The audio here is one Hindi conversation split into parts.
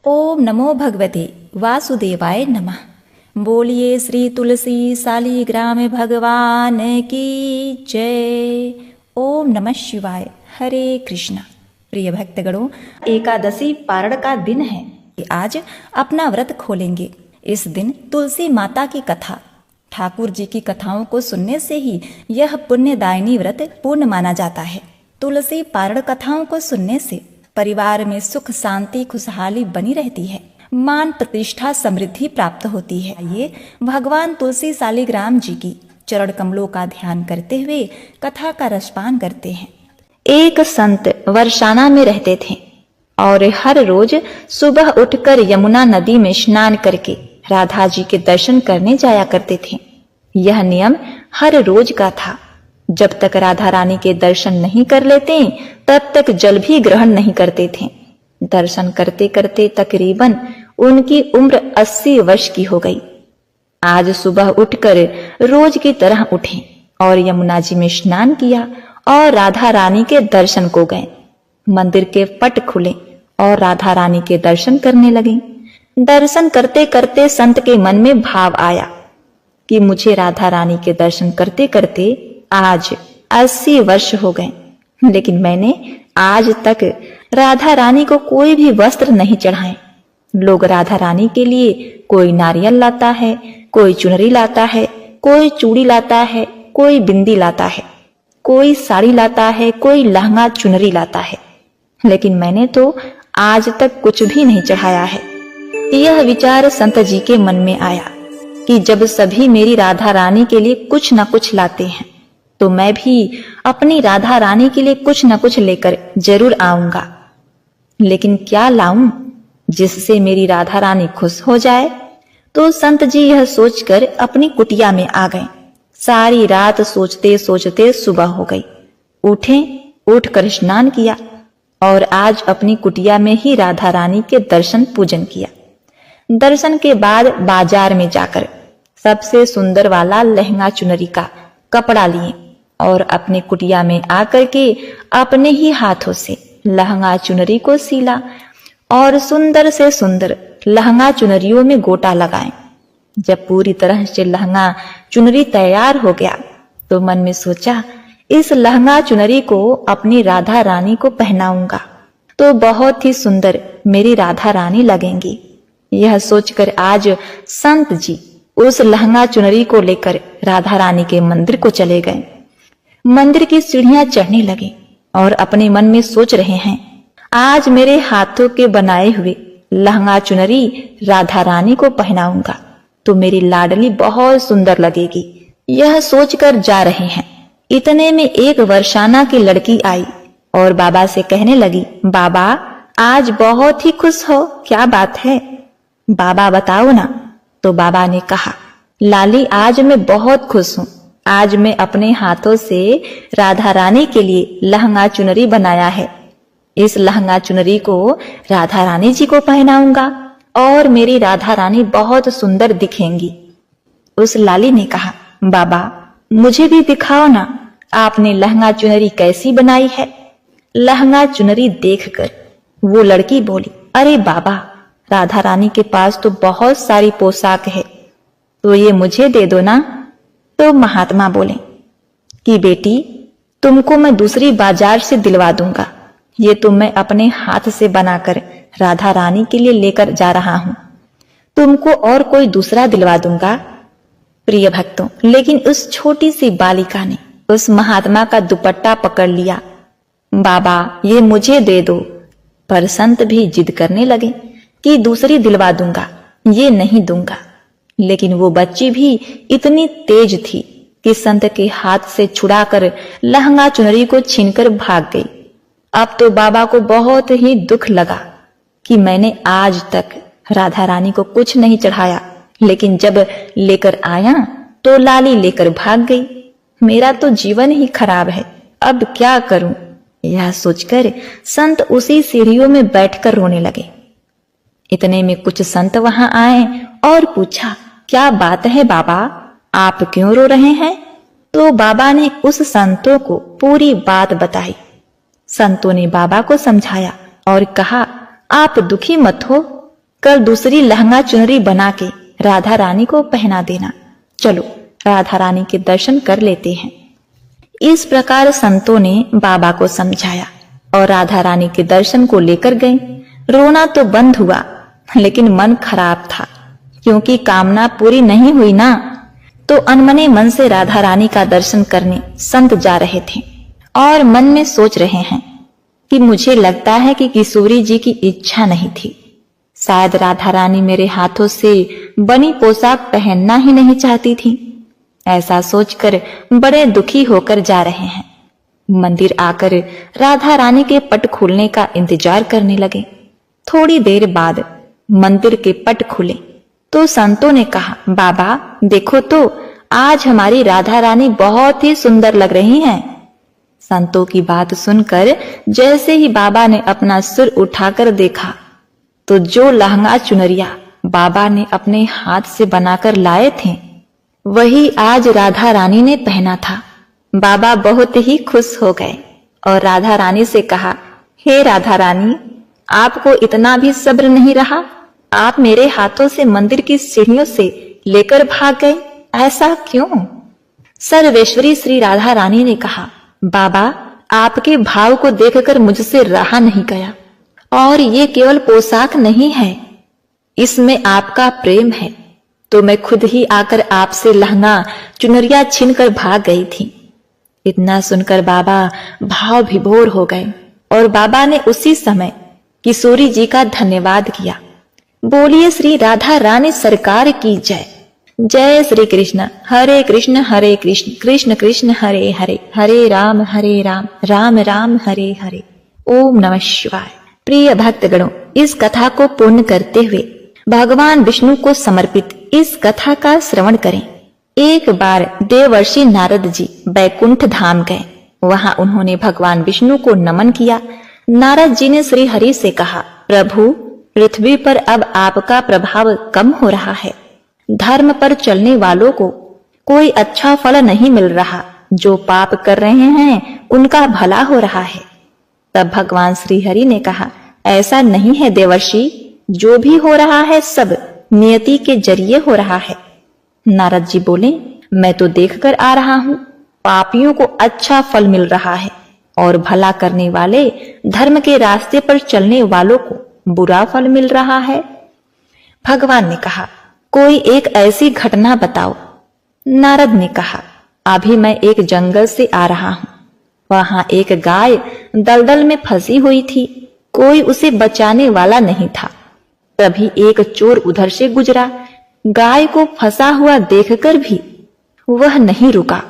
ओम नमो भगवते वासुदेवाय नमः। बोलिए श्री तुलसी सालिग्राम भगवान की जय। ओम नमः शिवाय। हरे कृष्णा। प्रिय भक्तगणों, एकादशी पारण का दिन है। आज अपना व्रत खोलेंगे। इस दिन तुलसी माता की कथा, ठाकुर जी की कथाओं को सुनने से ही यह पुण्यदायिनी व्रत पूर्ण माना जाता है। तुलसी पारण कथाओं को सुनने से परिवार में सुख शांति खुशहाली बनी रहती है, मान प्रतिष्ठा समृद्धि प्राप्त होती है। ये भगवान तुलसी सालिग्राम जी की चरण कमलों का ध्यान करते हुए कथा का रसपान करते हैं। एक संत वर्षाना में रहते थे और हर रोज सुबह उठकर यमुना नदी में स्नान करके राधा जी के दर्शन करने जाया करते थे। यह नियम हर रोज का था। जब तक राधा रानी के दर्शन नहीं कर लेते तब तक जल भी ग्रहण नहीं करते थे। दर्शन करते करते तकरीबन उनकी उम्र 80 वर्ष की हो गई। आज सुबह उठकर रोज की तरह उठे और यमुना जी में स्नान किया और राधा रानी के दर्शन को गए। मंदिर के पट खुले और राधा रानी के दर्शन करने लगे। दर्शन करते करते संत के मन में भाव आया कि मुझे राधा रानी के दर्शन करते करते आज 80 वर्ष हो गए, लेकिन मैंने आज तक राधा रानी को कोई भी वस्त्र नहीं चढ़ाए। लोग राधा रानी के लिए कोई नारियल लाता है, कोई चुनरी लाता है, कोई चूड़ी लाता है, कोई बिंदी लाता है, कोई साड़ी लाता है, कोई लहंगा चुनरी लाता है, लेकिन मैंने तो आज तक कुछ भी नहीं चढ़ाया है। यह विचार संत जी के मन में आया कि जब सभी मेरी राधा रानी के लिए कुछ न कुछ लाते हैं तो मैं भी अपनी राधा रानी के लिए कुछ न कुछ लेकर जरूर आऊंगा। लेकिन क्या लाऊं जिससे मेरी राधा रानी खुश हो जाए? तो संत जी यह सोचकर अपनी कुटिया में आ गए। सारी रात सोचते सोचते सुबह हो गई। उठकर स्नान किया और आज अपनी कुटिया में ही राधा रानी के दर्शन पूजन किया। दर्शन के बाद बाजार में जाकर सबसे सुंदर वाला लहंगा चुनरी का कपड़ा लिए और अपने कुटिया में आकर के अपने ही हाथों से लहंगा चुनरी को सीला और सुंदर से सुंदर लहंगा चुनरियों में गोटा लगाए। जब पूरी तरह से लहंगा चुनरी तैयार हो गया तो मन में सोचा, इस लहंगा चुनरी को अपनी राधा रानी को पहनाऊंगा तो बहुत ही सुंदर मेरी राधा रानी लगेंगी। यह सोचकर आज संत जी उस लहंगा चुनरी को लेकर राधा रानी के मंदिर को चले गए। मंदिर की सीढ़ियां चढ़ने लगे और अपने मन में सोच रहे हैं, आज मेरे हाथों के बनाए हुए लहंगा चुनरी राधा रानी को पहनाऊंगा तो मेरी लाडली बहुत सुंदर लगेगी। यह सोचकर जा रहे हैं। इतने में एक वर्षाना की लड़की आई और बाबा से कहने लगी, बाबा आज बहुत ही खुश हो, क्या बात है? बाबा बताओ ना। तो बाबा ने कहा, लाली आज मैं बहुत खुश हूँ। आज मैं अपने हाथों से राधा रानी के लिए लहंगा चुनरी बनाया है। इस लहंगा चुनरी को राधा रानी जी को पहनाऊंगा और मेरी राधा रानी बहुत सुंदर दिखेंगी। उस लाली ने कहा, बाबा मुझे भी दिखाओ ना, आपने लहंगा चुनरी कैसी बनाई है? लहंगा चुनरी देखकर वो लड़की बोली, अरे बाबा राधा रानी के पास तो बहुत सारी पोशाक है, तो ये मुझे दे दो ना। तो महात्मा बोले कि बेटी तुमको मैं दूसरी बाजार से दिलवा दूंगा, ये तो मैं अपने हाथ से बनाकर राधा रानी के लिए लेकर जा रहा हूं, तुमको और कोई दूसरा दिलवा दूंगा। प्रिय भक्तों, लेकिन उस छोटी सी बालिका ने उस महात्मा का दुपट्टा पकड़ लिया। बाबा ये मुझे दे दो। पर संत भी जिद करने लगे कि दूसरी दिलवा दूंगा, ये नहीं दूंगा। लेकिन वो बच्ची भी इतनी तेज थी कि संत के हाथ से छुड़ाकर लहंगा चुनरी को छीनकर भाग गई। अब तो बाबा को बहुत ही दुख लगा कि मैंने आज तक राधा रानी को कुछ नहीं चढ़ाया, लेकिन जब लेकर आया तो लाली लेकर भाग गई। मेरा तो जीवन ही खराब है, अब क्या करूं? यह सोचकर संत उसी सीढ़ियों में बैठकर रोने लगे। इतने में कुछ संत वहां आए और पूछा, क्या बात है बाबा, आप क्यों रो रहे हैं? तो बाबा ने उस संतों को पूरी बात बताई। संतों ने बाबा को समझाया और कहा, आप दुखी मत हो, कल दूसरी लहंगा चुनरी बना के राधा रानी को पहना देना। चलो राधा रानी के दर्शन कर लेते हैं। इस प्रकार संतों ने बाबा को समझाया और राधा रानी के दर्शन को लेकर गए। रोना तो बंद हुआ, लेकिन मन खराब था, क्योंकि कामना पूरी नहीं हुई ना। तो अनमने मन से राधा रानी का दर्शन करने संत जा रहे थे और मन में सोच रहे हैं कि मुझे लगता है कि किशोरी जी की इच्छा नहीं थी। शायद राधा रानी मेरे हाथों से बनी पोशाक पहनना ही नहीं चाहती थी। ऐसा सोचकर बड़े दुखी होकर जा रहे हैं। मंदिर आकर राधा रानी के पट खुलने का इंतजार करने लगे। थोड़ी देर बाद मंदिर के पट खुले तो संतों ने कहा, बाबा देखो तो, आज हमारी राधा रानी बहुत ही सुंदर लग रही हैं। संतों की बात सुनकर जैसे ही बाबा ने अपना सिर उठाकर देखा तो जो लहंगा चुनरिया बाबा ने अपने हाथ से बनाकर लाए थे वही आज राधा रानी ने पहना था। बाबा बहुत ही खुश हो गए और राधा रानी से कहा, हे राधा रानी, आपको इतना भी सब्र नहीं रहा? आप मेरे हाथों से मंदिर की सीढ़ियों से लेकर भाग गए, ऐसा क्यों? सर्वेश्वरी श्री राधा रानी ने कहा, बाबा आपके भाव को देखकर मुझसे रहा नहीं गया, और ये केवल पोशाक नहीं है, इसमें आपका प्रेम है। तो मैं खुद ही आकर आपसे लहंगा चुनरिया छीनकर भाग गई थी। इतना सुनकर बाबा भाव विभोर हो गए और बाबा ने उसी समय किशोरी जी का धन्यवाद किया। बोलिए श्री राधा रानी सरकार की जय। जय श्री कृष्ण हरे कृष्ण कृष्ण कृष्ण हरे हरे, हरे राम राम राम हरे हरे। ओम नमः शिवाय। प्रिय भक्तगणों, इस कथा को पूर्ण करते हुए भगवान विष्णु को समर्पित इस कथा का श्रवण करें। एक बार देवर्षि नारद जी बैकुंठ धाम गए। वहां उन्होंने भगवान विष्णु को नमन किया। नारद जी ने श्री हरि से कहा, प्रभु पृथ्वी पर अब आपका प्रभाव कम हो रहा है। धर्म पर चलने वालों को कोई अच्छा फल नहीं मिल रहा। जो पाप कर रहे हैं उनका भला हो रहा है। तब भगवान श्री हरि ने कहा, ऐसा नहीं है देवर्षि, जो भी हो रहा है सब नियति के जरिए हो रहा है। नारद जी बोले, मैं तो देखकर आ रहा हूँ, पापियों को अच्छा फल मिल रहा है और भला करने वाले धर्म के रास्ते पर चलने वालों को बुरा फल मिल रहा है। भगवान ने कहा, कोई एक ऐसी घटना बताओ। नारद ने कहा, अभी मैं एक जंगल से आ रहा हूँ। वहां एक गाय दलदल में फंसी हुई थी। कोई उसे बचाने वाला नहीं था। तभी एक चोर उधर से गुजरा। गाय को फंसा हुआ देखकर भी वह नहीं रुका।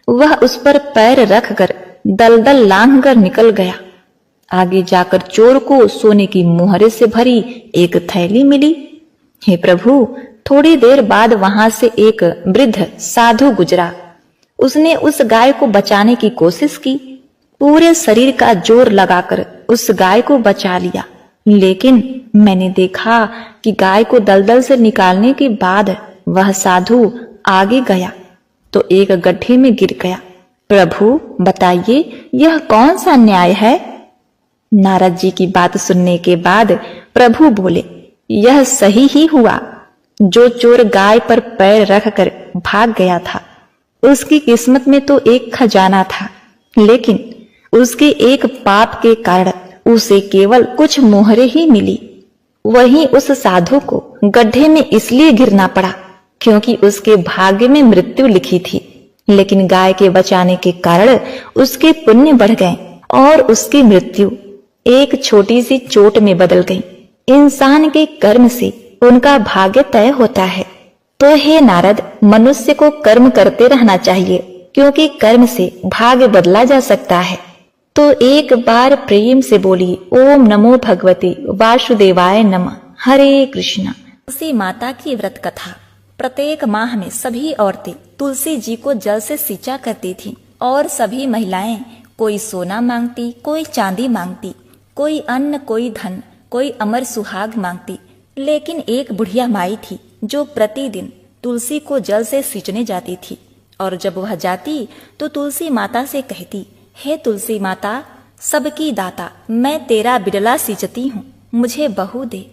वह उस पर पैर रखकर दलदल लांघकर निकल गया। आगे जाकर चोर को सोने की मोहरे से भरी एक थैली मिली। हे प्रभु, थोड़ी देर बाद वहां से एक वृद्ध साधु गुजरा। उसने उस गाय को बचाने की कोशिश की। पूरे शरीर का जोर लगाकर उस गाय को बचा लिया, लेकिन मैंने देखा कि गाय को दलदल से निकालने के बाद वह साधु आगे गया तो एक गड्ढे में गिर गया। प्रभु बताइए, यह कौन सा न्याय है? नारद जी की बात सुनने के बाद प्रभु बोले, यह सही ही हुआ। जो चोर गाय पर पैर रखकर भाग गया था, उसकी किस्मत में तो एक खजाना था, लेकिन उसके एक पाप के कारण उसे केवल कुछ मोहरे ही मिली। वहीं उस साधु को गड्ढे में इसलिए गिरना पड़ा क्योंकि उसके भाग्य में मृत्यु लिखी थी, लेकिन गाय के बचाने के कारण उसके पुण्य बढ़ गए और उसकी मृत्यु एक छोटी सी चोट में बदल गई। इंसान के कर्म से उनका भाग्य तय होता है। तो हे नारद, मनुष्य को कर्म करते रहना चाहिए, क्योंकि कर्म से भाग्य बदला जा सकता है। तो एक बार प्रेम से बोली, ओम नमो भगवते वासुदेवाय नमः। हरे कृष्णा। तुलसी माता की व्रत कथा। प्रत्येक माह में सभी औरतें तुलसी जी को जल से सींचा करती थीं और सभी महिलाएं कोई सोना मांगती, कोई चांदी मांगती, कोई अन्न, कोई धन, कोई अमर सुहाग मांगती। लेकिन एक बुढ़िया माई थी जो प्रतिदिन तुलसी को जल से सींचने जाती थी, और जब वह जाती तो तुलसी माता से कहती, हे तुलसी माता, सबकी दाता, मैं तेरा बिरला सींचती हूँ, मुझे बहू दे।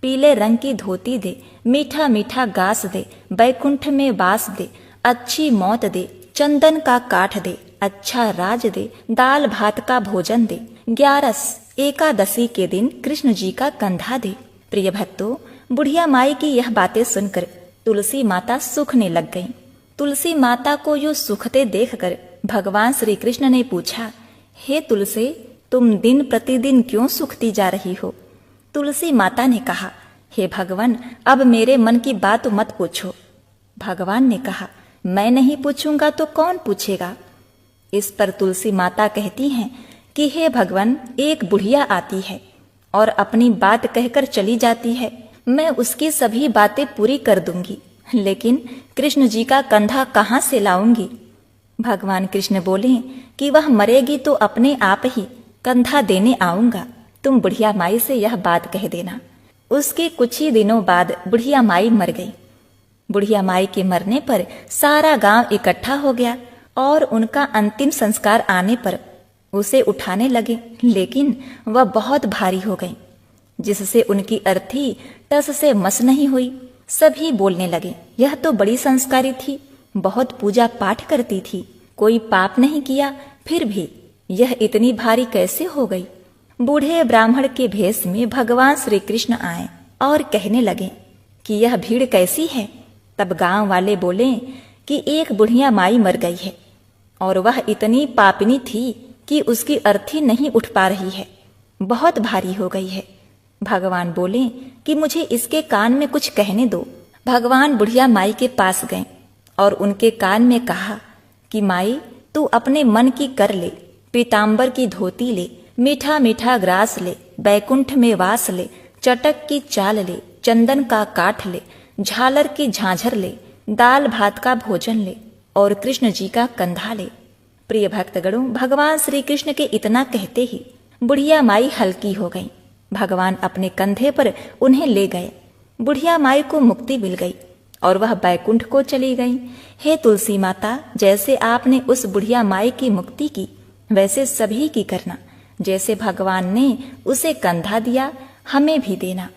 पीले रंग की धोती दे, मीठा मीठा गास दे, बैकुंठ में वास दे, अच्छी मौत दे, चंदन का काठ दे, अच्छा राज दे, दाल भात का भोजन दे, 11 एकादशी के दिन कृष्ण जी का कंधा दे। प्रिय भक्तों, बुढ़िया माई की यह बातें सुनकर तुलसी माता सूखने लग गईं। तुलसी माता को यूं सूखते देखकर भगवान श्री कृष्ण ने पूछा, हे तुलसी, तुम दिन प्रतिदिन क्यों सूखती जा रही हो? तुलसी माता ने कहा, हे भगवान, अब मेरे मन की बात मत पूछो। भगवान ने कहा, मैं नहीं पूछूंगा तो कौन पूछेगा? इस पर तुलसी माता कहती हैं कि हे भगवान, एक बुढ़िया आती है और अपनी बात कहकर चली जाती है। मैं उसकी सभी बातें पूरी कर दूंगी, लेकिन कृष्ण जी का कंधा कहाँ से लाऊंगी? भगवान कृष्ण बोले कि वह मरेगी तो अपने आप ही कंधा देने आऊंगा, तुम बुढ़िया माई से यह बात कह देना। उसके कुछ ही दिनों बाद बुढ़िया माई मर गई। बुढ़िया माई के मरने पर सारा गांव इकट्ठा हो गया और उनका अंतिम संस्कार आने पर उसे उठाने लगे, लेकिन वह बहुत भारी हो गई, जिससे उनकी अर्थी टस से मस नहीं हुई। सभी बोलने लगे, यह तो बड़ी संस्कारी थी, बहुत पूजा पाठ करती थी, कोई पाप नहीं किया, फिर भी यह इतनी भारी कैसे हो गई? बूढ़े ब्राह्मण के भेष में भगवान श्री कृष्ण आए और कहने लगे कि यह भीड़ कैसी है? तब गांव वाले बोले कि एक बुढ़िया माई मर गई है और वह इतनी पापिनी थी कि उसकी अर्थी नहीं उठ पा रही है, बहुत भारी हो गई है। भगवान बोले कि मुझे इसके कान में कुछ कहने दो। भगवान बुढ़िया माई के पास गए और उनके कान में कहा कि माई, तू अपने मन की कर ले, पीताम्बर की धोती ले, मीठा मीठा ग्रास ले, बैकुंठ में वास ले, चटक की चाल ले, चंदन का काठ ले, झालर की झांझर ले, दाल भात का भोजन ले और कृष्ण जी का कंधा ले। प्रिय भक्तगणों, भगवान श्री कृष्ण के इतना कहते ही बुढ़िया माई हल्की हो गई। भगवान अपने कंधे पर उन्हें ले गए। बुढ़िया माई को मुक्ति मिल गई और वह बैकुंठ को चली गई। हे तुलसी माता, जैसे आपने उस बुढ़िया माई की मुक्ति की, वैसे सभी की करना। जैसे भगवान ने उसे कंधा दिया, हमें भी देना।